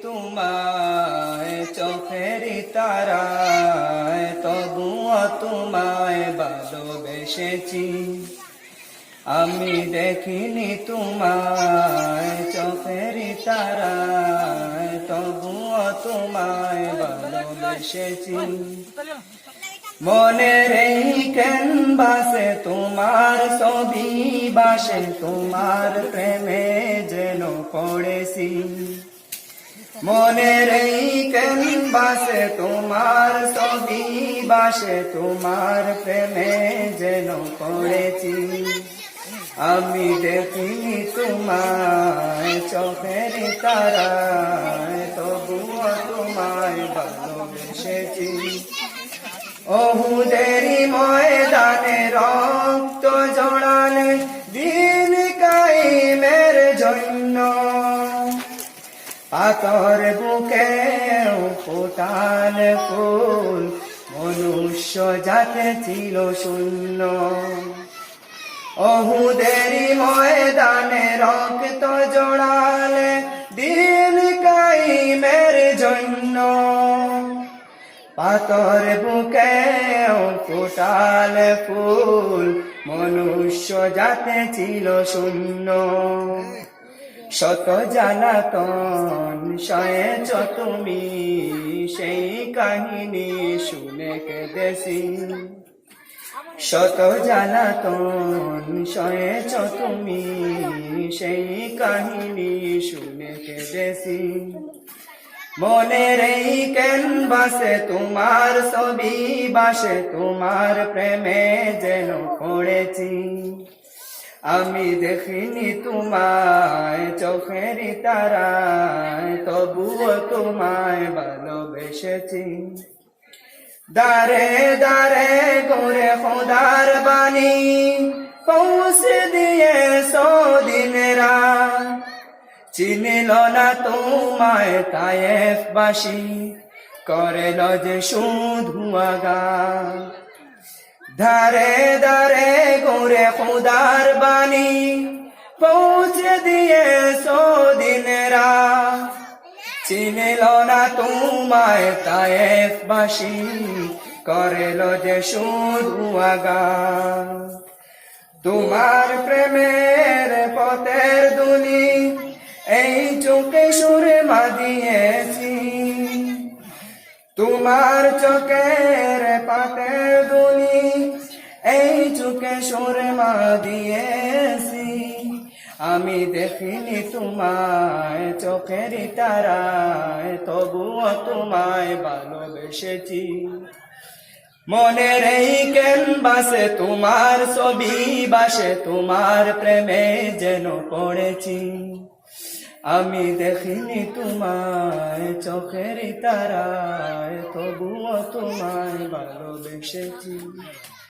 তোমায় চোখের তারায়, তবুও তোমায় ভালোবেসেছি। আমি দেখিনি তোমায় চোখের তারায়, তবুও তোমায় ভালোবেসেছি। মনের এই ক্যানভাসে তোমার ছবি বাসে, তোমার প্রেমে যেন পড়েছি। মনের এই ক্যানভাসে তোমার ছবি বাসে, তোমার প্রেমে যেন পড়েছি। আমি দেখিনি তোমায় চোখের তারায়, তবুও তোমায় ভালোবেসেছি। ওহুদেরই ময়দানে রক্ত জড়ালে দিন কায়েমের জন্য, পাথর বুকে ফোটালে ফুল, মনুষ্য জাতে ছিল শূন্য। ওহুদেরই ময়দানে রক্ত জড়ালে দিন কায়েমের জন্য, পাথর বুকে ফোটালে ফুল, মনুষ্য জাতে ছিল শূন্য। শত জ্বালাতন সয়েছ তুমি, সেই কাহিনী শুনে কেঁদেছি। শত জ্বালাতন সয়েছ তুমি, সেই কাহিনী শুনে কেঁদেছি। মনের এই ক্যানভাসে তোমার ছবি বাসে, তোমার প্রেমে যেন পড়েছি। আমি দেখিনি তোমায় চোখের তারায়, তবুও তোমায় ভালোবেসেছি। দারে দারে গোরে খোদার বাণী পৌঁছে দিয়ে দিন রাত, চিনিল না তোমায় তায়েফবাসী, করেল যে শুধু আঘাত। ধারে ধারে গোরে খুদার বাণী পৌঁছে দিয়ে দিন রাত, চিনিল না তোমায় তায়েফবাসী, করেল যে শুধু আঘাত। তোমার প্রেমের পথের দুনি এই চোখে সুরমা দিয়েছি। তোমার চোখের পাতের দুনি এই চোখে সুরমা দিয়েছি। আমি দেখিনি তোমায় চোখের তারায়, তবুও তোমায় ভালোবেসেছি। মনের এই ক্যানভাসে তোমার ছবি বাসে, তোমার প্রেমে যেন পড়েছি। আমি দেখিনি তোমায় চোখের তারায়, তবুও তোমায় ভালোবেসেছি।